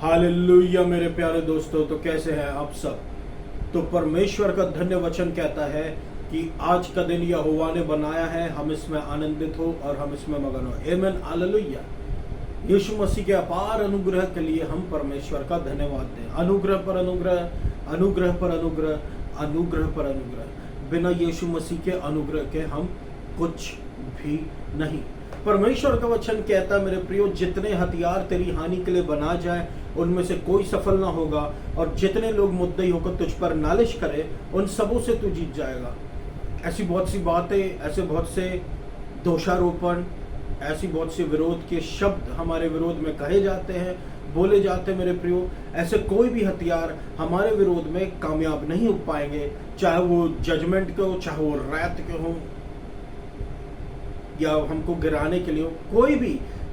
Hallelujah मेरे प्यारे दोस्तों, तो कैसे हैं आप सब। तो परमेश्वर का धन्य वचन कहता है कि आज का दिन यहोवा ने बनाया है, हम इसमें आनंदित हो और हम इसमें मगन हो। आमीन, हालेलुया। यीशु मसीह के अपार अनुग्रह के लिए हम परमेश्वर का धन्यवाद दें। अनुग्रह पर अनुग्रह, अनुग्रह पर अनुग्रह, अनुग्रह पर अनुग्रह। बिना यीशु मसीह के अनुग्रह के हम कुछ भी नहीं। परमेश्वर का वचन कहता है मेरे प्रियो, जितने हथियार तेरी हानि के लिए बना जाए उनमें से कोई सफल ना होगा, और जितने लोग मुद्दई होकर तुझ पर नालिश करे उन सबों से तू जीत जाएगा। ऐसी बहुत सी बातें, ऐसे बहुत से दोषारोपण, ऐसी बहुत से विरोध के शब्द हमारे विरोध में कहे जाते हैं, बोले जाते हैं मेरे प्रियो। ऐसे कोई भी हथियार हमारे विरोध में कामयाब नहीं हो पाएंगे, चाहे वो जजमेंट के हो, चाहे वो रैत के हो, या हमको गिराने के लिए हो।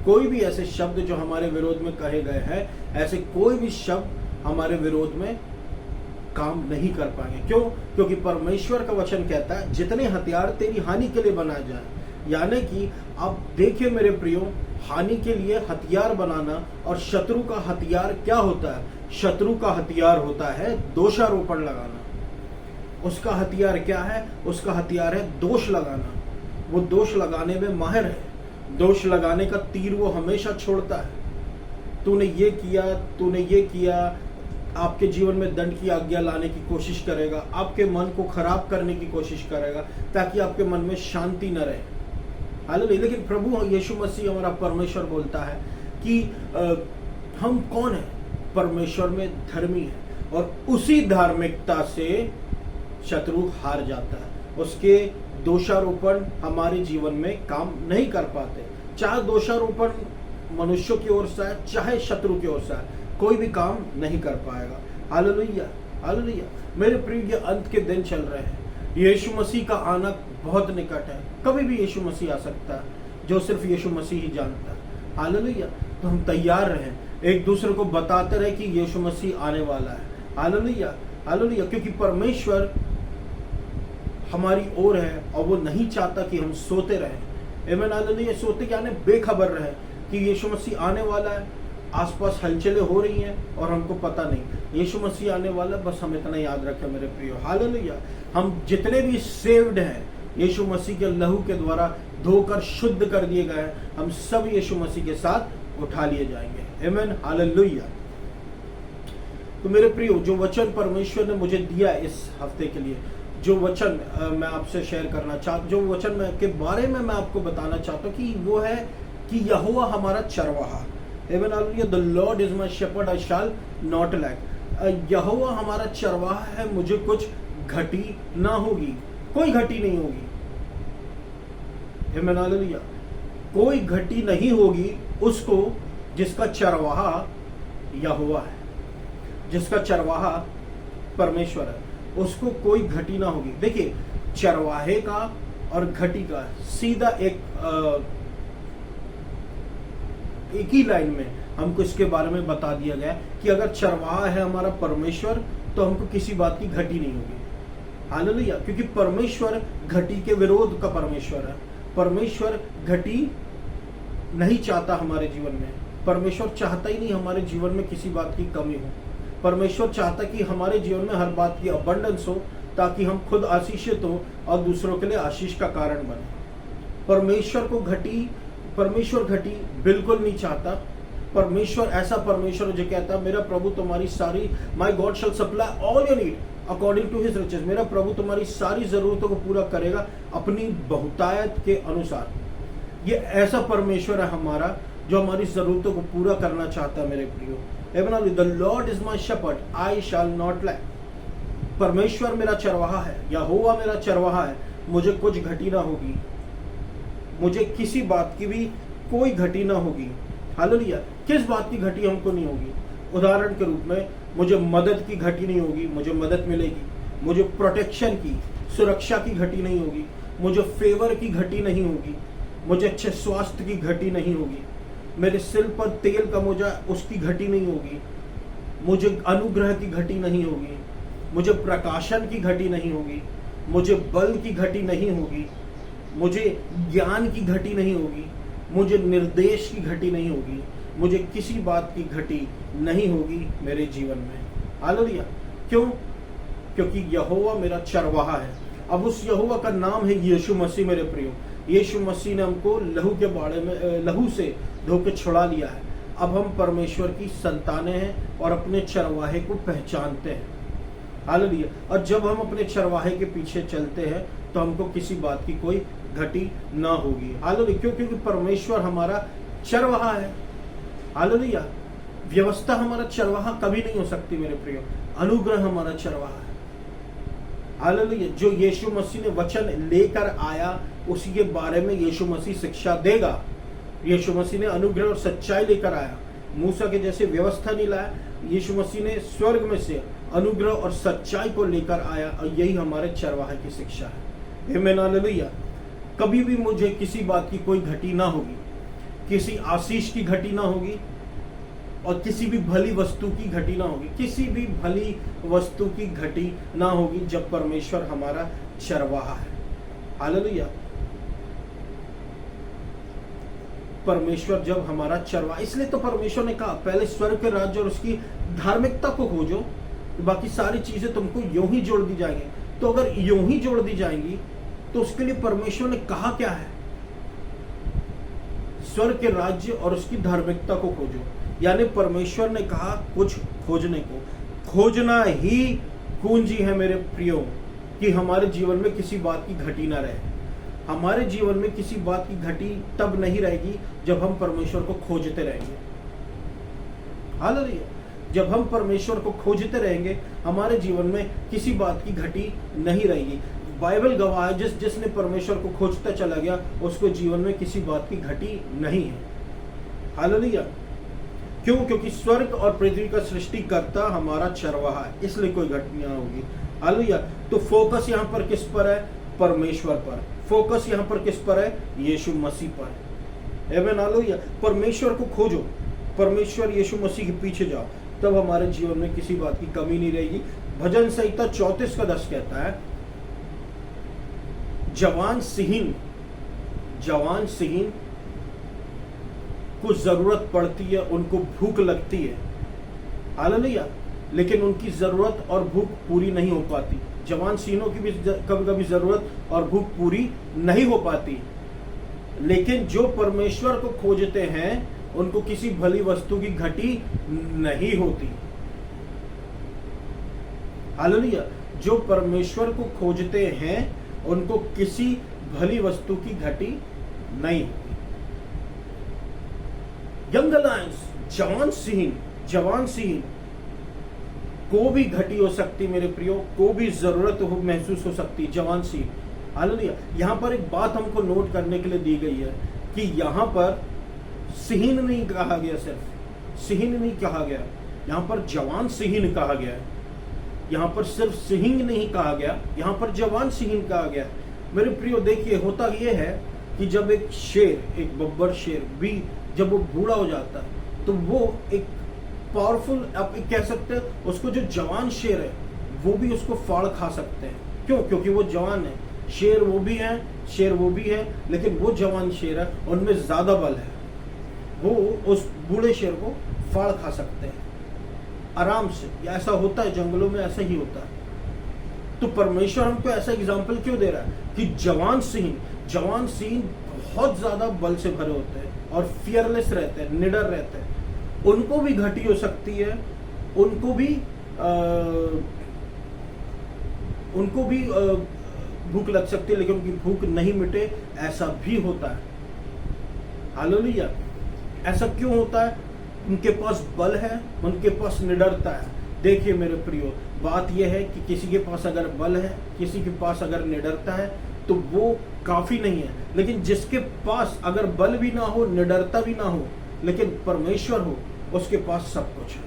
कोई भी ऐसे शब्द जो हमारे विरोध में कहे गए हैं, ऐसे कोई भी शब्द हमारे विरोध में काम नहीं कर पाएंगे। क्यों? क्योंकि परमेश्वर का वचन कहता है जितने हथियार तेरी हानि के लिए बनाए जाए, यानी कि आप देखिए मेरे प्रियो, हानि के लिए हथियार बनाना और शत्रु का हथियार क्या होता है? शत्रु का हथियार होता है दोषारोपण लगाना। उसका हथियार क्या है? उसका हथियार है दोष लगाना। वो दोष लगाने में माहिर है। दोष लगाने का तीर वो हमेशा छोड़ता है। तूने ये किया, तूने ये किया, आपके जीवन में दंड की आज्ञा लाने की कोशिश करेगा, आपके मन को खराब करने की कोशिश करेगा, ताकि आपके मन में शांति न रहे। हालेलुया। लेकिन प्रभु यीशु मसीह हमारा परमेश्वर बोलता है कि हम कौन है? परमेश्वर में धर्मी है, और उसी धार्मिकता से शत्रु हार जाता है। उसके दोषारोपण हमारे जीवन में काम नहीं कर पाते। चाहे दोषारोपण मनुष्यों की ओर से है, चाहे शत्रु की ओर से है, कोई भी काम नहीं कर पाएगा। Hallelujah, hallelujah. मेरे प्रिय, ये अंत के दिन चल रहे हैं। यीशु मसीह का आना बहुत निकट है। कभी भी यीशु मसीह आ सकता है, जो सिर्फ यीशु मसीह ही जानता है। हालेलुया। तो हम तैयार रहें, एक दूसरे को बताते रहे कि यीशु मसीह आने वाला है। Hallelujah, hallelujah. क्योंकि परमेश्वर हमारी ओर है और वो नहीं चाहता कि हम सोते रहें। आमीन, हालेलुया। सोते यानी बेखबर रहे कि यीशु मसीह आने वाला है। आसपास हलचलें हो रही हैं और हमको पता नहीं यीशु मसीह आने वाला, बस हम इतना याद रखें मेरे प्रियो। हालेलुया। हम जितने भी सेव्ड हैं, यीशु मसीह के लहू के द्वारा धोकर शुद्ध कर दिए गए हैं, हम सब यीशु मसीह के साथ उठा लिए जाएंगे। आमीन, हालेलुया। तो मेरे प्रियो, जो वचन परमेश्वर ने मुझे दिया इस हफ्ते के लिए, जो वचन मैं आपसे शेयर करना चाहता, जो वचन के बारे में मैं आपको बताना चाहता हूँ, कि वो है कि यहोवा हमारा चरवाहा। आमीन, हालेलुया। The Lord is my shepherd, I shall not lack. यहोवा हमारा चरवाहा है, मुझे कुछ घटी ना होगी, कोई घटी नहीं होगी। आमीन, हालेलुया। कोई घटी नहीं होगी उसको जिसका चरवाहा यहोवा है, जिसका चरवाहा परमेश्वर है, उसको कोई घटी ना होगी। देखिए, चरवाहे का और घटी का सीधा एक ही लाइन में हमको इसके बारे में बता दिया गया कि अगर चरवाहा है हमारा परमेश्वर, तो हमको किसी बात की घटी नहीं होगी। हालेलुया। क्योंकि परमेश्वर घटी के विरोध का परमेश्वर है। परमेश्वर घटी नहीं चाहता हमारे जीवन में। परमेश्वर चाहता ही नहीं हमारे जीवन में किसी बात की कमी हो। परमेश्वर चाहता कि हमारे जीवन में हर बात की अबंडेंस हो, ताकि हम खुद आशीषित हो और दूसरों के लिए आशीष का कारण बने। परमेश्वर घटी बिल्कुल नहीं चाहता। परमेश्वर ऐसा परमेश्वर जो कहता है, मेरा प्रभु तुम्हारी सारी, my God shall supply all your need according to his riches. मेरा प्रभु तुम्हारी सारी जरूरतों को पूरा करेगा अपनी बहुतायत के अनुसार। ये ऐसा परमेश्वर है हमारा, जो हमारी जरूरतों को पूरा करना चाहता है मेरे प्रियो। The Lord is my shepherd, I shall not lack. परमेश्वर मेरा चरवाहा है, यहोवा मेरा चरवाहा है, मुझे कुछ घटी ना होगी, मुझे किसी बात की भी कोई घटी ना होगी। हालेलुया। किस बात की घटी हमको नहीं होगी? उदाहरण के रूप में, मुझे मदद की घटी नहीं होगी, मुझे मदद मिलेगी। मुझे प्रोटेक्शन की, सुरक्षा की घटी नहीं होगी। मुझे फेवर की घटी नहीं होगी। मुझे अच्छे स्वास्थ्य की घटी नहीं होगी। मेरे सिर पर तेल का मोजा, उसकी घटी नहीं होगी। मुझे अनुग्रह की घटी नहीं होगी। मुझे प्रकाशन की घटी नहीं होगी। मुझे बल की घटी नहीं होगी। मुझे ज्ञान की घटी नहीं होगी। मुझे निर्देश की घटी नहीं होगी। मुझे किसी बात की घटी नहीं होगी मेरे जीवन में। हालेलुया। क्यों? क्योंकि यहोवा मेरा चरवाहा है। अब उस यहोवा का नाम है यीशु मसीह। मेरे प्रियो, यीशु मसीह ने हमको लहू के बाड़े में लहू से धो के छुड़ा लिया है। अब हम परमेश्वर की संतानें हैं और अपने चरवाहे को पहचानते हैं। हालेलुया। और जब हम अपने चरवाहे के पीछे चलते हैं तो हमको किसी बात की कोई घटी ना होगी। हालेलुया। क्यों? क्योंकि परमेश्वर हमारा चरवाहा है। हालेलुया। व्यवस्था हमारा चरवाहा कभी नहीं हो सकती मेरे प्रियो। अनुग्रह हमारा चरवाहा है। हालेलुया। जो यीशु मसीह ने वचन लेकर आया उसी के बारे में यीशु मसीह शिक्षा देगा। यीशु मसीह ने अनुग्रह और सच्चाई लेकर आया। मूसा के जैसे व्यवस्था नहीं लाया, यीशु मसीह ने स्वर्ग में से अनुग्रह और सच्चाई को लेकर आया, और यही हमारे चरवाहे की शिक्षा है। आमीन। हालेलुया। कभी भी मुझे किसी बात की कोई घटी ना होगी, किसी आशीष की घटी ना होगी, और किसी भी भली वस्तु की घटी ना होगी। किसी भी भली वस्तु की घटी ना होगी जब परमेश्वर हमारा चरवाहा है। हालेलुया। परमेश्वर जब हमारा चरवाहा, इसलिए तो परमेश्वर ने कहा पहले स्वर्ग के राज्य और उसकी धार्मिकता को खोजो, बाकी सारी चीजें तुमको यूं ही जोड़ दी जाएंगी। तो अगर यूं ही जोड़ दी जाएंगी तो उसके लिए परमेश्वर ने कहा क्या है? स्वर्ग के राज्य और उसकी धार्मिकता को खोजो। यानी परमेश्वर ने कहा कुछ खोजने को। खोजना ही कुंजी है मेरे प्रियो, कि हमारे जीवन में किसी बात की घटी ना रहे। हमारे जीवन में किसी बात की घटी तब नहीं रहेगी जब हम परमेश्वर को खोजते रहेंगे। हालेलुया। जब हम परमेश्वर को खोजते रहेंगे हमारे जीवन में किसी बात की घटी नहीं रहेगी। बाइबल गवाह है, जिसने परमेश्वर को खोजता चला गया उसको जीवन में किसी बात की घटी नहीं है। हालेलुया। क्यों? क्योंकि स्वर्ग और पृथ्वी का सृष्टिकर्ता हमारा चरवाहा है, इसलिए कोई घटना होगी। हालेलुया। तो फोकस यहाँ पर किस पर है? परमेश्वर पर। फोकस यहाँ पर किस पर है? यीशु मसीह पर। आमीन। हालेलुया। परमेश्वर को खोजो, परमेश्वर यीशु मसीह के पीछे जाओ, तब हमारे जीवन में किसी बात की कमी नहीं रहेगी। भजन संहिता 34 का 10 कहता है, जवान सिहीन को जरूरत पड़ती है, उनको भूख लगती है। हालेलुया। लेकिन उनकी जरूरत और भूख पूरी नहीं हो पाती। जवान सिंहों की भी कभी कभी जरूरत और भूख पूरी नहीं हो पाती। लेकिन जो परमेश्वर को खोजते हैं उनको किसी भली वस्तु की घटी नहीं होती। हालेलुया। जो परमेश्वर को खोजते हैं उनको किसी भली वस्तु की घटी नहीं होती। यंग लायंस, जवान सिंह को भी घटी हो सकती मेरे प्रियो, को भी जरूरत हो महसूस हो सकती जवान सिंह। हालेलुया। यहाँ पर एक बात हमको नोट करने के लिए दी गई है कि यहाँ पर सिहीन नहीं कहा गया, सिर्फ सिहीन नहीं कहा गया, यहाँ पर जवान सिहीन कहा गया है। यहाँ पर सिर्फ सिंह नहीं कहा गया, यहाँ पर जवान सिंह कहा गया। मेरे प्रियो देखिए, होता यह है कि जब एक शेर, एक बब्बर शेर भी जब वो बूढ़ा हो जाता है तो वो एक पावरफुल, आप कह सकते हैं उसको, जो जवान शेर है वो भी उसको फाड़ खा सकते हैं। क्यों? क्योंकि वो जवान है। शेर वो भी है, लेकिन वो जवान शेर है, उनमें ज्यादा बल है, वो उस बूढ़े शेर को फाड़ खा सकते हैं आराम से। ऐसा होता है, जंगलों में ऐसा ही होता है। तो परमेश्वर हमको ऐसा एग्जाम्पल क्यों दे रहा है कि जवान सिंह बहुत ज्यादा बल से भरे होते हैं और फियरलेस रहते हैं, निडर रहते हैं। उनको भी घटी हो सकती है, उनको भी भूख लग सकती है, लेकिन उनकी भूख नहीं मिटे, ऐसा भी होता है। हालेलुया। ऐसा क्यों होता है? उनके पास बल है, उनके पास निडरता है। देखिए मेरे प्रियो, बात यह है कि किसी के पास अगर बल है, किसी के पास अगर निडरता है तो वो काफी नहीं है। लेकिन जिसके पास अगर बल भी ना हो, निडरता भी ना हो, लेकिन परमेश्वर हो, उसके पास सब कुछ है।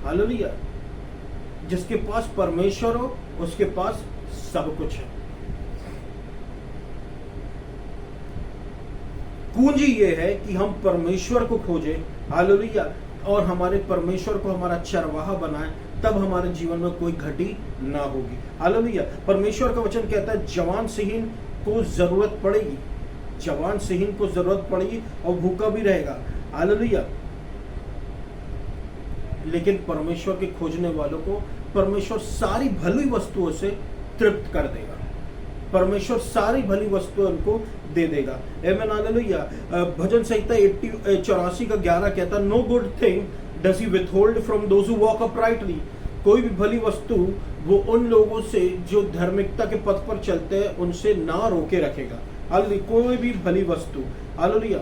हालेलुया। जिसके पास परमेश्वर हो उसके पास सब कुछ है। कुंजी ये है कि हम परमेश्वर को खोजें। हालेलुया। और हमारे परमेश्वर को हमारा चरवाहा बनाए, तब हमारे जीवन में कोई घटी ना होगी। हालेलुया। परमेश्वर का वचन कहता है जवान सिंह को जरूरत पड़ेगी, जवान सिंह को जरूरत पड़ेगी और भूखा भी रहेगा। हालेलुया। लेकिन परमेश्वर के खोजने वालों को परमेश्वर सारी भली वस्तुओं से तृप्त कर देगा, परमेश्वर सारी भली वस्तुओं उनको दे देगा। आमीन, हालेलुया। भजन संहिता 84 का 11 कहता, no good thing does he withhold from those who walk uprightly. कोई भी भली वस्तु वो उन लोगों से जो धार्मिकता के पथ पर चलते हैं उनसे ना रोके रखेगा। हालेलुया। कोई भी भली वस्तु, हालेलुया।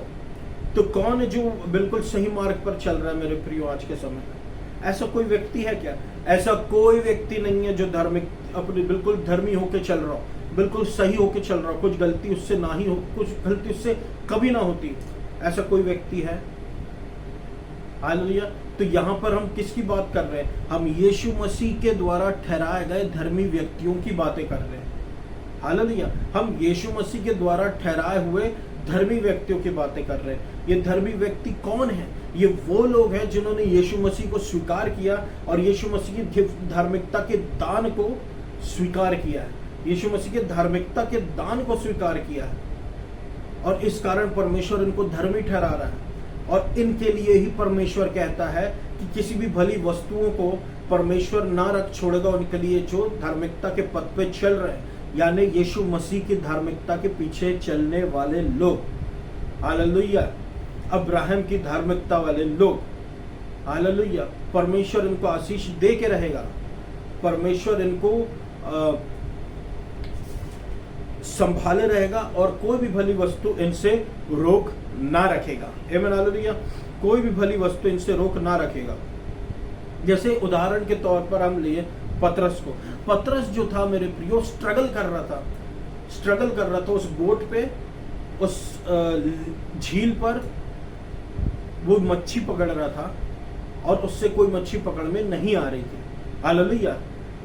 तो कौन है जो बिल्कुल सही मार्ग पर चल रहा है मेरे प्रियो आज के समय में? ऐसा कोई व्यक्ति है क्या? ऐसा कोई व्यक्ति नहीं है जो धार्मिक अपने बिल्कुल धर्मी होके चल रहा हो, बिल्कुल सही होके चल रहा हो, कुछ गलती उससे ना ही हो, कुछ गलती उससे कभी ना होती। ऐसा कोई व्यक्ति है? हालेलुया। तो यहाँ पर हम किसकी बात कर रहे हैं? हम यीशु मसीह के द्वारा ठहराए गए धर्मी व्यक्तियों की बातें कर रहे हैं। हालेलुया। हम यीशु मसीह के द्वारा ठहराए हुए धर्मी व्यक्तियों की बातें कर रहे हैं। ये धर्मी व्यक्ति कौन है? ये वो लोग हैं जिन्होंने यीशु मसीह को स्वीकार किया और यीशु मसीह की धार्मिकता के दान को स्वीकार किया है, यीशु मसीह के धार्मिकता के दान को स्वीकार किया है, और इस कारण परमेश्वर इनको धर्मी ठहरा रहा है। और इनके लिए ही परमेश्वर कहता है कि किसी भी भली वस्तुओं को परमेश्वर ना रख छोड़ेगा उनके लिए जो धार्मिकता के पथ पे चल रहे हैं, यानी यीशु मसीह की धार्मिकता के पीछे चलने वाले लोग। हालेलुया। अब्राहम की धार्मिकता वाले लोग, हालेलुया। परमेश्वर इनको आशीष दे के रहेगा, परमेश्वर इनको संभाले रहेगा और कोई भी भली वस्तु इनसे रोक ना रखेगा। आमीन, हालेलुया। कोई भी भली वस्तु इनसे रोक ना रखेगा। जैसे उदाहरण के तौर पर हम लिए पतरस को। पतरस जो था मेरे प्रियो स्ट्रगल कर रहा था उस बोट पे, उस झील पर वो मच्छी पकड़ रहा था और उससे कोई मच्छी पकड़ में नहीं आ रही थी। हालेलुया।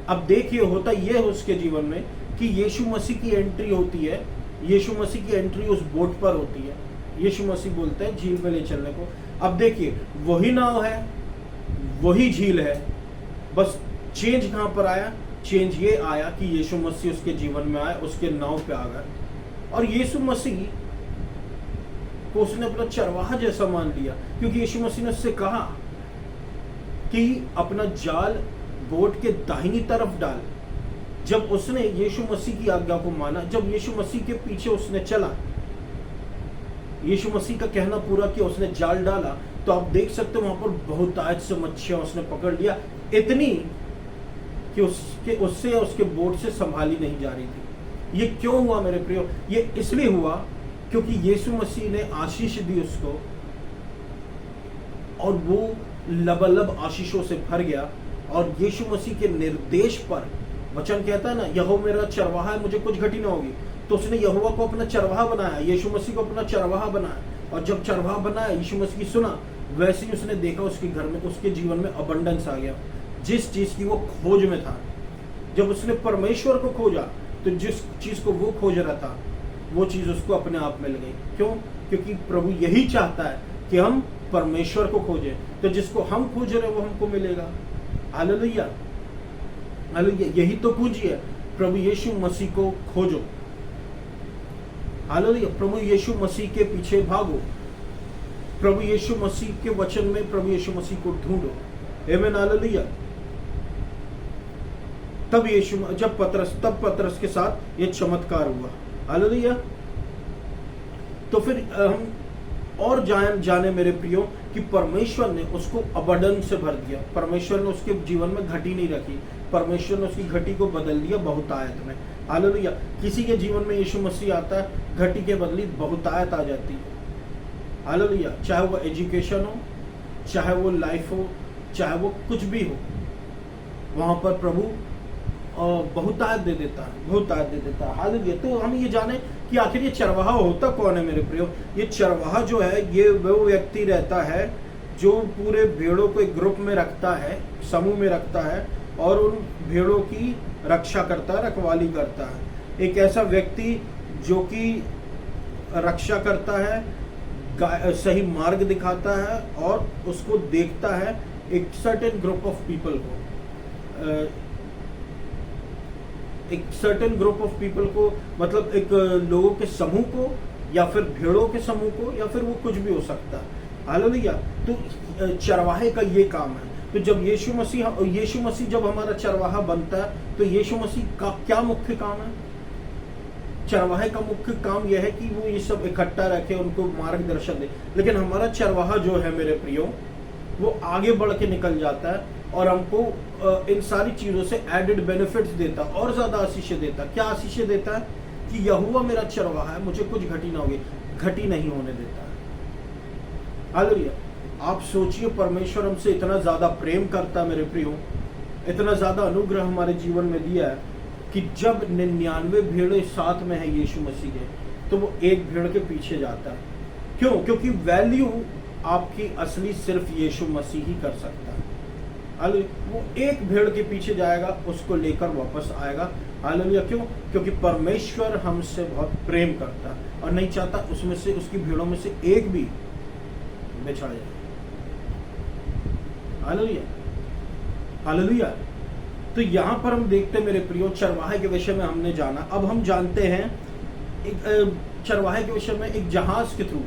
अब देखिए होता ये है उसके जीवन में कि यीशु मसीह की एंट्री होती है, यीशु मसीह की एंट्री उस बोट पर होती है। यीशु मसीह बोलते हैं झील में ले चलने को। अब देखिए वही नाव है, वही झील है, बस चेंज कहां पर आया? चेंज ये आया कि यीशु मसीह उसके जीवन में आए, उसके नाव पे आ गए और यीशु मसीह को उसने अपना चरवाहा जैसा मान लिया, क्योंकि यीशु मसीह ने उससे कहा कि अपना जाल बोट के दाहिनी तरफ डाल। जब उसने यीशु मसीह की आज्ञा को माना, जब यीशु मसीह के पीछे उसने चला, यीशु मसीह का कहना पूरा किया, उसने जाल डाला, तो आप देख सकते हो वहां पर बहुतायत से मच्छियां उसने पकड़ लिया, इतनी कि उससे उसके बोट से संभाली नहीं जा रही थी। ये क्यों हुआ मेरे प्रियो? ये इसलिए हुआ क्योंकि यीशु मसीह ने आशीष दी उसको और वो लबालब आशीषों से भर गया। और यीशु मसीह के निर्देश पर वचन कहता है ना, यहोवा मेरा चरवाहा है, मुझे कुछ घटी ना होगी। तो उसने यहोवा को अपना चरवाहा बनाया, यीशु मसीह को अपना चरवाहा बनाया, और जब चरवाहा बनाया, यीशु मसीह की सुना, वैसे ही उसने देखा उसके घर में, उसके जीवन में अबंडेंस आ गया, जिस चीज की वो खोज में था। जब उसने परमेश्वर को खोजा तो जिस चीज को वो खोज रहा था वो चीज उसको अपने आप मिल गई। क्यों? क्योंकि प्रभु यही चाहता है कि हम परमेश्वर को खोजें, तो जिसको हम खोज रहे हैं वो हमको मिलेगा। Hallelujah, hallelujah. यही तो पूंजी है, प्रभु यीशु मसीह को खोजो। हालेलुया। प्रभु यीशु मसीह के पीछे भागो, प्रभु यीशु मसीह के वचन में प्रभु यीशु मसीह को ढूंढो। आमीन, हालेलुया। तब पतरस के साथ ये चमत्कार हुआ। हालेलुया। तो फिर हम और जाने मेरे प्रियो कि परमेश्वर ने उसको अबंडन से भर दिया। परमेश्वर ने उसके जीवन में घटी नहीं रखी, परमेश्वर ने उसकी घटी को बदल दिया बहुतायत में। हालेलुया। किसी के जीवन में यीशु मसीह आता है, घटी के बदली बहुतायत आ जाती है। हालेलुया। चाहे वो एजुकेशन हो, चाहे वो लाइफ हो, चाहे वो कुछ भी हो, वहां पर प्रभु बहुतायत दे देता है, हालेलुया। तो हम ये जाने कि आखिर ये चरवाहा होता कौन है मेरे प्रियो? ये चरवाहा जो है ये वो व्यक्ति रहता है जो पूरे भेड़ों को एक ग्रुप में रखता है, समूह में रखता है और उन भेड़ों की रक्षा करता है, रखवाली करता है। एक ऐसा व्यक्ति जो कि रक्षा करता है, सही मार्ग दिखाता है और उसको देखता है एक सर्टेन ग्रुप ऑफ पीपल को, एक सर्टेन ग्रुप ऑफ पीपल को, मतलब एक लोगों के समूह को, या फिर भेड़ों के समूह को, या फिर वो कुछ भी हो सकता है। हालेलुया। तो चरवाहे का ये काम है। तो जब यीशु मसीह जब हमारा चरवाहा बनता है, तो यीशु मसीह का क्या मुख्य काम है? चरवाहे का मुख्य काम यह है कि वो ये सब इकट्ठा रखे, उनको मार्गदर्शन दे। लेकिन हमारा चरवाहा जो है मेरे प्रियो, वो आगे बढ़ के निकल जाता है और हमको इन सारी चीजों से एडेड बेनिफिट्स देता, और ज्यादा आशीषें देता। क्या आशीषें देता है? कि यहोवा मेरा चरवाहा है, मुझे कुछ घटी नहीं होने देता है। हालेलुया। आप सोचिए, परमेश्वर हमसे इतना ज्यादा प्रेम करता है मेरे प्रियो, इतना ज्यादा अनुग्रह हमारे जीवन में दिया है कि जब 99 भेड़ें साथ में है यीशु मसीह के, तो वो एक भेड़ के पीछे जाता है। क्यों? क्योंकि वैल्यू आपकी असली सिर्फ यीशु मसीह ही कर सकता है। हालेलुया। वो एक भेड़ के पीछे जाएगा, उसको लेकर वापस आएगा। हालेलुया। क्यों? क्योंकि परमेश्वर हमसे बहुत प्रेम करता है और नहीं चाहता उसमें से, उसकी भेड़ों में से एक भी बिछड़ जाए। हालेलुया। हालेलुया। तो यहां पर हम देखते हैं मेरे प्रियो, चरवाहे के विषय में हमने जाना। अब हम जानते हैं एक चरवाहे के विषय में एक जहाज के थ्रू।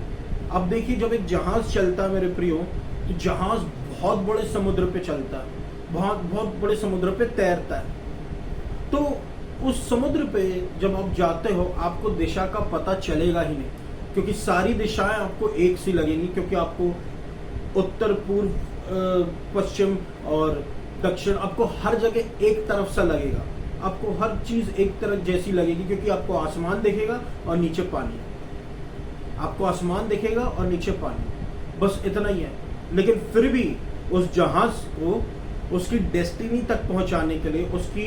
अब देखिए, जब एक जहाज चलता है मेरे प्रियो, तो जहाज बहुत बड़े समुद्र पे चलता है, बहुत बड़े समुद्र पे तैरता है। तो उस समुद्र पे जब आप जाते हो, आपको दिशा का पता चलेगा ही नहीं, क्योंकि सारी दिशाएं आपको एक सी लगेंगी, क्योंकि आपको उत्तर, पूर्व, पश्चिम और दक्षिण, आपको हर जगह एक तरफ सा लगेगा। आपको हर चीज एक तरफ जैसी लगेगी, क्योंकि आपको आसमान दिखेगा और नीचे पानी। आपको आसमान दिखेगा और नीचे पानी, बस इतना ही है। लेकिन फिर भी उस जहाज को उसकी डेस्टिनी तक पहुंचाने के लिए, उसकी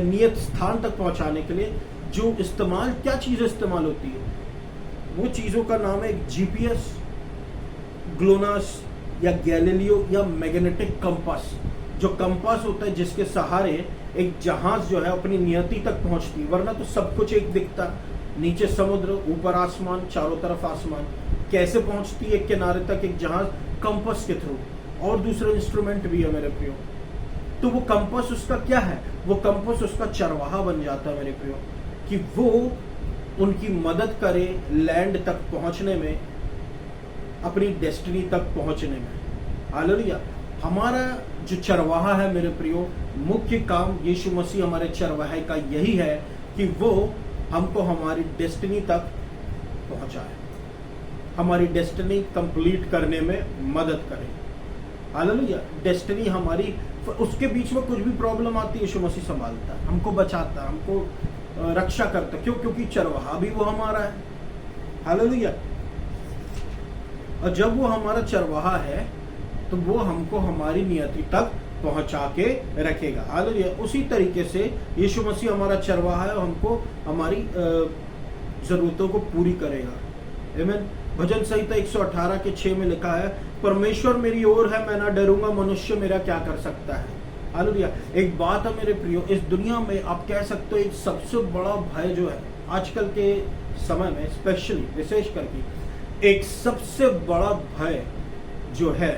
नियत स्थान तक पहुंचाने के लिए जो इस्तेमाल, क्या चीज इस्तेमाल होती है, वो चीजों का नाम है जीपीएस, ग्लोनास या गैलीलियो या मैग्नेटिक कंपास। जो कंपास होता है जिसके सहारे एक जहाज जो है अपनी नियति तक पहुंचती है, वरना तो सब कुछ एक दिखता, नीचे समुद्र, ऊपर आसमान, चारों तरफ आसमान। कैसे पहुंचती है एक किनारे तक एक जहाज? कंपास के थ्रू। और दूसरे इंस्ट्रूमेंट भी है मेरे प्रियो। तो वो कंपास उसका क्या है? वो कंपास उसका चरवाहा बन जाता है मेरे प्रियो, कि वो उनकी मदद करे लैंड तक पहुंचने में, अपनी डेस्टिनी तक पहुंचने में। हालेलुया। हमारा जो चरवाहा है मेरे प्रियो, मुख्य काम यीशु मसीह हमारे चरवाहे का यही है कि वो हमको हमारी डेस्टिनी तक पहुंचाए, हमारी डेस्टिनी कंप्लीट करने में मदद करे। हालेलुया। डेस्टिनी हमारी, उसके बीच में कुछ भी प्रॉब्लम आती है, यीशु मसीह संभालता है, हमको बचाता है, हमको रक्षा करता है। क्यों? क्योंकि चरवाहा भी वो हमारा है। हालेलुया। और जब वो हमारा चरवाहा है, तो वो हमको हमारी नियति तक पहुंचा के रखेगा। हालेलुया। उसी तरीके से यीशु मसीह हमारा चरवाहा है, हमको हमारी जरूरतों को पूरी करेगा। आमीन। भजन संहिता 118 के 6 में लिखा है, परमेश्वर मेरी ओर है, मैं ना डरूंगा, मनुष्य मेरा क्या कर सकता है। हालेलुया। एक बात है मेरे प्रियो, इस दुनिया में आप कह सकते हो एक सबसे बड़ा भय जो है आजकल के समय में, स्पेशली विशेष करके एक सबसे बड़ा भय जो है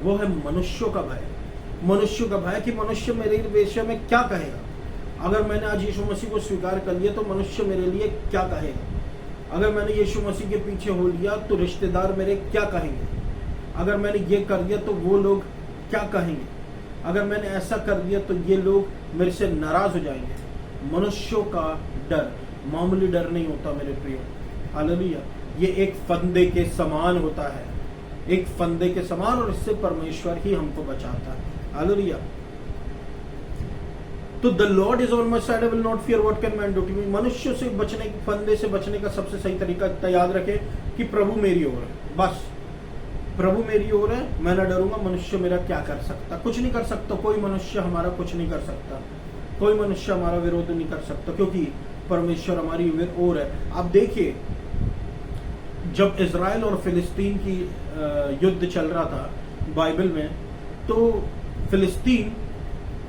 वो है मनुष्यों का भय। मनुष्यों का भय कि मनुष्य मेरे विषय में क्या कहेगा। अगर मैंने आज यीशु मसीह को स्वीकार कर लिया तो मनुष्य मेरे लिए क्या कहेगा। अगर मैंने यीशु मसीह के पीछे हो लिया तो रिश्तेदार मेरे क्या कहेंगे। अगर मैंने ये कर दिया तो वो लोग क्या कहेंगे। अगर मैंने ऐसा कर दिया तो ये लोग मेरे से नाराज हो जाएंगे। मनुष्यों का डर मामूली डर नहीं होता मेरे प्रियो। हालेलुया। ये एक फंदे के समान होता है, एक फंदे के समान, और इससे परमेश्वर ही हमको बचाता है। हालेलुया। तो the Lord is on my side, I will not fear what can man do to me. मनुष्य से बचने, फंदे से बचने का सबसे सही तरीका याद रखे कि प्रभु मेरी ओर है। बस प्रभु मेरी ओर है, मैं ना डरूंगा, मनुष्य मेरा क्या कर सकता। कुछ नहीं कर सकता। कोई मनुष्य हमारा कुछ नहीं कर सकता। कोई मनुष्य हमारा विरोध नहीं कर सकता, क्योंकि परमेश्वर हमारी ओर है। आप देखिए, जब इजराइल और फिलिस्तीन की युद्ध चल रहा था बाइबल में, तो फिलिस्तीन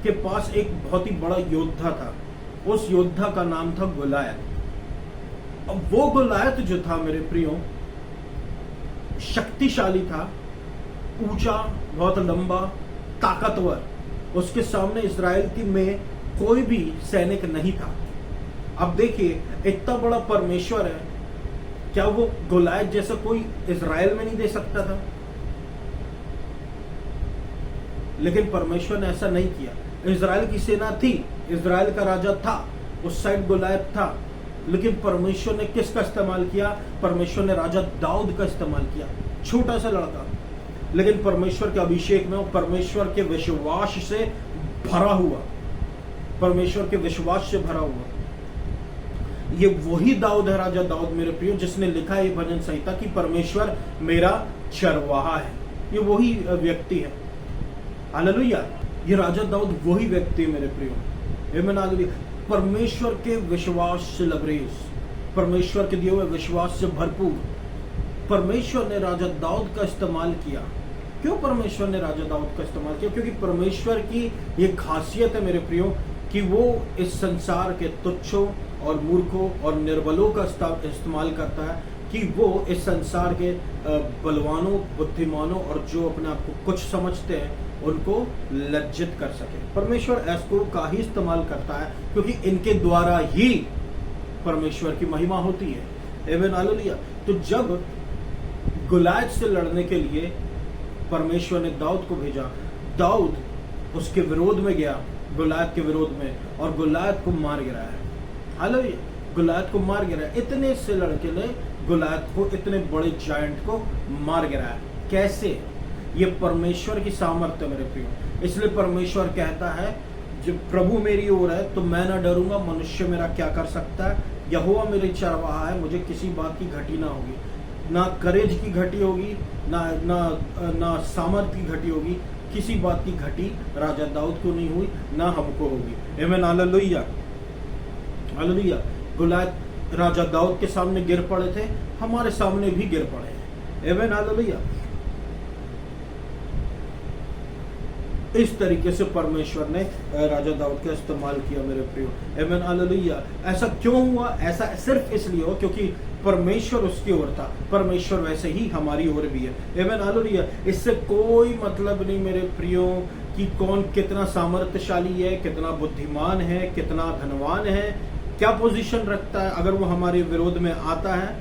के पास एक बहुत ही बड़ा योद्धा था। उस योद्धा का नाम था गोलायत। अब वो गोलायत जो था मेरे प्रियो, शक्तिशाली था, ऊंचा, बहुत लंबा, ताकतवर। उसके सामने इजराइल की में कोई भी सैनिक नहीं था। अब देखिए, इतना बड़ा परमेश्वर है, क्या वो गोलायत जैसा कोई इजराइल में नहीं दे सकता था? लेकिन परमेश्वर ने ऐसा नहीं किया। इजराइल की सेना थी, इजराइल का राजा था, उस साइड गोलायत था, लेकिन परमेश्वर ने किसका इस्तेमाल किया? परमेश्वर ने राजा दाऊद का इस्तेमाल किया। छोटा सा लड़का, लेकिन परमेश्वर के अभिषेक में, परमेश्वर के विश्वास से भरा हुआ, परमेश्वर के विश्वास से भरा हुआ। ये वही दाऊद है, राजा दाऊद मेरे प्रियो, जिसने लिखा है ये भजन संहिता कि परमेश्वर मेरा चरवाहा है। ये वही व्यक्ति है। हालेलुया। ये राजा दाऊद वही व्यक्ति है मेरे प्रियो। आमीन हालेलुया। परमेश्वर के विश्वास से लबरेज, परमेश्वर के दिए हुए विश्वास से भरपूर परमेश्वर ने राजा दाऊद का इस्तेमाल किया। क्यों परमेश्वर ने राजा दाऊद का इस्तेमाल किया? क्योंकि परमेश्वर की ये खासियत है मेरे प्रियो कि वो इस संसार के तुच्छों और मूर्खों और निर्बलों का इस्तेमाल करता है कि वो इस संसार के बलवानों, बुद्धिमानों और जो अपने आप को कुछ समझते हैं उनको लज्जित कर सके। परमेश्वर ऐसको का ही इस्तेमाल करता है क्योंकि इनके द्वारा ही परमेश्वर की महिमा होती है। आमीन हालेलुया। तो जब गोलायत से लड़ने के लिए परमेश्वर ने दाऊद को भेजा, दाऊद उसके विरोध में गया, गोलायत के विरोध में, और गोलायत को मार गिराया। हालेलुया। गोलायत को मार गिराया। इतने से लड़के ने गोलायत को, इतने बड़े जायंट को मार गिराया। कैसे? ये परमेश्वर की सामर्थ्य मेरे प्रियो। इसलिए परमेश्वर कहता है जब प्रभु मेरी ओर है तो मैं ना डरूंगा, मनुष्य मेरा क्या कर सकता है? यहोवा मेरे चरवाहा है, मुझे किसी बात की घटी ना होगी। ना करेज की घटी होगी, ना सामर्थ्य की घटी होगी, किसी बात की घटी राजा दाऊद को नहीं हुई, ना हमको होगी। आमीन हालेलुया। हालेलुया। गोलायत राजा दाऊद के सामने गिर पड़े थे, हमारे सामने भी गिर पड़े हैं। आमीन हालेलुया। इस तरीके से परमेश्वर ने राजा दाऊद का इस्तेमाल किया मेरे प्रियो। आमीन हालेलुया। ऐसा क्यों हुआ? ऐसा सिर्फ इसलिए हुआ क्योंकि परमेश्वर उसकी ओर था। परमेश्वर वैसे ही हमारी ओर भी है। आमीन हालेलुया। इससे कोई मतलब नहीं मेरे प्रियो कि कौन कितना सामर्थ्यशाली है, कितना बुद्धिमान है, कितना धनवान है, क्या पोजीशन रखता है। अगर वो हमारे विरोध में आता है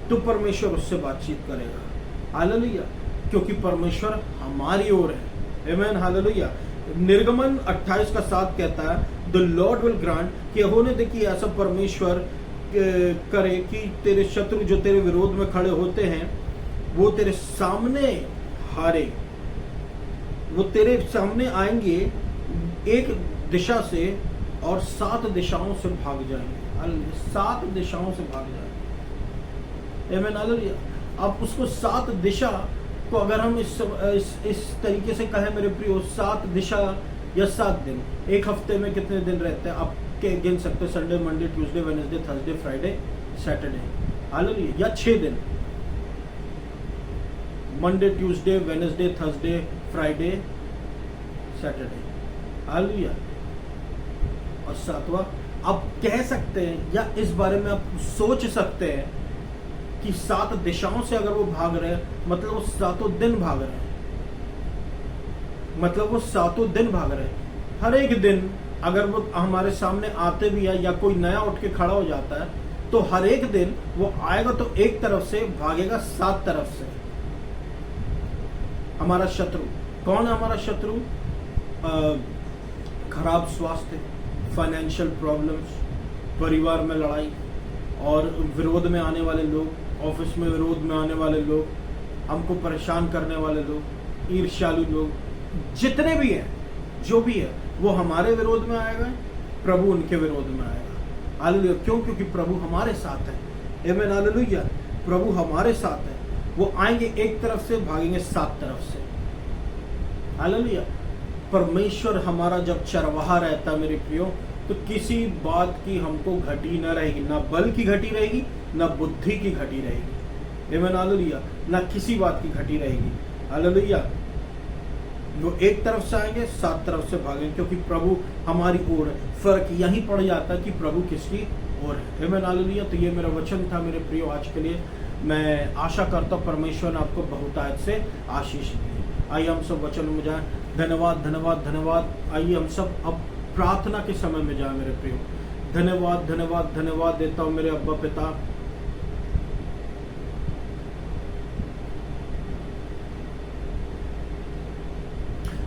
तो परमेश्वर उससे बातचीत करेगा। हालेलुया। क्योंकि परमेश्वर हमारी ओर है। आमीन हालेलुया। निर्गमन 28:7 कहता है द लॉर्ड विल ग्रांट कि होने दे कि ऐसा परमेश्वर करे कि तेरे शत्रु जो तेरे विरोध में खड़े होते हैं वो तेरे सामने हारे। वो तेरे सामने आएंगे एक दिशा से और 7 दिशाओं से भाग जाएंगे। 7 दिशाओं से भाग जाएंगे। आमीन हालेलुया। अब उसको 7 दिशा को अगर हम इस तरीके से कहें मेरे प्रियो, 7 दिशा या 7 दिन, एक हफ्ते में कितने दिन रहते हैं आप गिन सकते हैं? Sunday, Monday, Tuesday, Wednesday, Thursday, Friday, Saturday. Hallelujah. या 6 दिन, Monday, Tuesday, Wednesday, Thursday, Friday, Saturday. Hallelujah. और 7वां आप कह सकते हैं या इस बारे में आप सोच सकते हैं कि 7 दिशाओं से अगर वो भाग रहे हैं मतलब वो 7 दिन भाग रहे हैं। मतलब वो 7 दिन भाग रहे हैं। हर एक दिन अगर वो हमारे सामने आते भी है या कोई नया उठ के खड़ा हो जाता है तो हर एक दिन वो आएगा तो एक तरफ से भागेगा 7 तरफ से। हमारा शत्रु कौन है? हमारा शत्रु खराब स्वास्थ्य, फाइनेंशियल प्रॉब्लम्स, परिवार में लड़ाई और विरोध में आने वाले लोग, ऑफिस में विरोध में आने वाले लोग, हमको परेशान करने वाले लोग, ईर्ष्यालु लोग, जितने भी हैं, जो भी है वो हमारे विरोध में आएगा, प्रभु उनके विरोध में आएगा। हालेलुया। क्यों? क्योंकि प्रभु हमारे साथ है। आमीन हालेलुया। प्रभु हमारे साथ है। वो आएंगे एक तरफ से, भागेंगे 7 तरफ से। हालेलुया। परमेश्वर हमारा जब चरवाहा रहता मेरे प्रियो तो किसी बात की हमको घटी न रहेगी, ना बल की घटी रहेगी, ना बुद्धि की घटी रहेगी। आमीन हालेलुया। ना किसी बात की घटी रहेगी। हालेलुया। वो एक तरफ से आएंगे, 7 तरफ से भागेंगे क्योंकि प्रभु हमारी ओर है। फर्क यहीं पड़ जाता है कि प्रभु किसकी ओर है। आमीन हालेलुया। तो ये मेरा वचन था मेरे प्रियो आज के लिए। मैं आशा करता हूँ परमेश्वर ने आपको बहुतायत से आशीष दी। आइए हम सब वचन में जाएं। धन्यवाद, धन्यवाद, धन्यवाद। आइए हम सब अब प्रार्थना के समय में जाए मेरे प्रियो। धन्यवाद, धन्यवाद, धन्यवाद देता हूँ मेरे अब्बा पिता।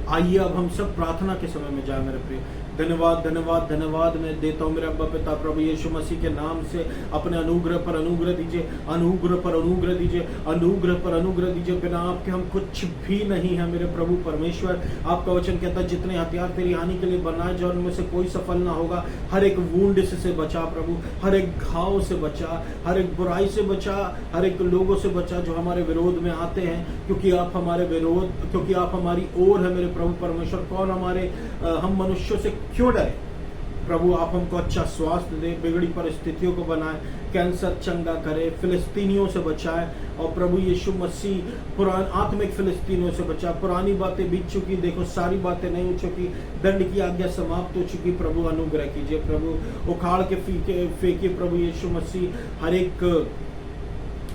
आइए अब हम सब प्रार्थना के समय में जाए मेरे प्रिय। धन्यवाद धन्यवाद धन्यवाद मैं देता हूँ मेरे अब्बा पिता प्रभु यीशु मसीह के नाम से। अपने अनुग्रह पर अनुग्रह दीजिए, अनुग्रह पर अनुग्रह दीजिए, अनुग्रह पर अनुग्रह दीजिए। बिना आपके हम कुछ भी नहीं है मेरे प्रभु परमेश्वर। आपका वचन कहता है जितने हथियार तेरी हानि के लिए बनाए जाए उनमें से कोई सफल ना होगा। हर एक वूंड से बचा प्रभु, हर एक घाव से बचा, हर एक बुराई से बचा, हर एक लोगों से बचा जो हमारे विरोध में आते हैं, क्योंकि आप हमारे विरोध, क्योंकि आप हमारी ओर है मेरे प्रभु परमेश्वर। कौन हमारे हम मनुष्यों से क्यों डरे प्रभु। आप हमको अच्छा स्वास्थ्य दे, बिगड़ी परिस्थितियों को बनाए, कैंसर चंगा करे, फिलिस्तीनियों से बचाए। और प्रभु यीशु मसीह पुरान आत्मिक फिलिस्तीनियों से बचा। पुरानी बातें बीत चुकी, देखो सारी बातें नहीं हो चुकी, दंड की आज्ञा समाप्त हो चुकी। प्रभु अनुग्रह कीजिए प्रभु, उखाड़ के फेंकिए प्रभु यीशु मसीह हर एक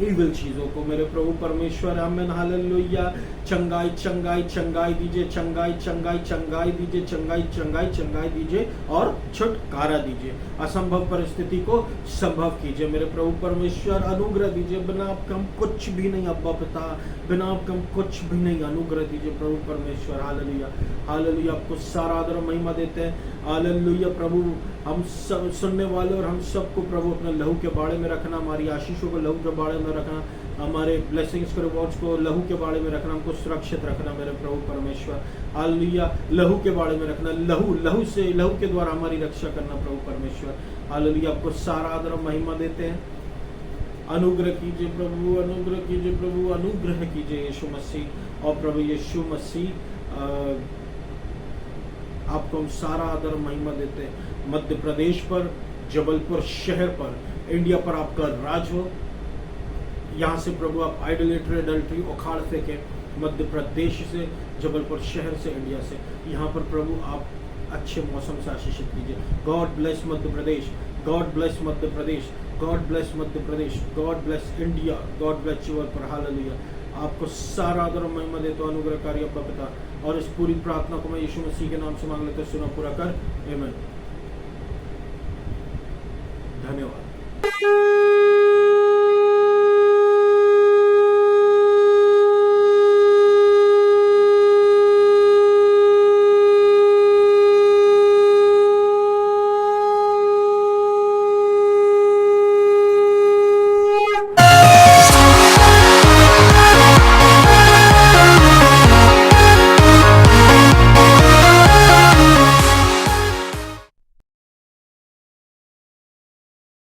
इविल चीजों को मेरे प्रभु परमेश्वर। आमीन हालेलुया। चंगाई चंगाई चंगाई दीजिए, चंगाई चंगाई चंगाई दीजिए, चंगाई चंगाई चंगाई दीजिए और छुटकारा दीजिए। असंभव परिस्थिति को संभव कीजिए मेरे प्रभु परमेश्वर। अनुग्रह दीजिए, बिना आपका हम कुछ भी नहीं अब्बा पिता, बिना आपका हम कुछ भी नहीं। अनुग्रह दीजिए प्रभु परमेश्वर। Hallelujah hallelujah. आपको सारा आदर और महिमा देते हैं। हालेलुया प्रभु। हम सब सुनने वाले और हम सबको प्रभु अपने लहू के बाड़े में रखना, हमारी आशीषों को लहू के बाड़े में रखना, हमारे ब्लेसिंग्स को, रिवॉर्ड्स को लहू के बाड़े में रखना, हमको सुरक्षित रखना मेरे प्रभु परमेश्वर। हालेलुया। लहू के बाड़े में रखना, लहू से, लहू के द्वारा हमारी रक्षा करना प्रभु परमेश्वर। हालेलुया। आपको सारा आदर और महिमा देते हैं। अनुग्रह कीजिए प्रभु, अनुग्रह कीजिए प्रभु, अनुग्रह कीजिए यीशु मसीह। और प्रभु यीशु मसीह आपको हम सारा आदर महिमा देते हैं। मध्य प्रदेश पर, जबलपुर शहर पर, इंडिया पर आपका राज हो। यहाँ से प्रभु आप आइडोलेट्री, अडल्ट्री उखाड़ फेंके। मध्य प्रदेश से, जबलपुर शहर से, इंडिया से, यहाँ पर प्रभु आप अच्छे मौसम से आशीषित कीजिए। God bless Madhya Pradesh, God bless Madhya Pradesh, God bless Madhya Pradesh, God bless India, God bless Jabalpur. हालेलुया। आपको सारा आदर और महिमा देता हूं अनुग्रहकारी अब्बा पिता। और इस पूरी प्रार्थना को मैं यीशु मसीह के नाम से मांग लेता हूं, सुना पूरा कर। आमीन। धन्यवाद।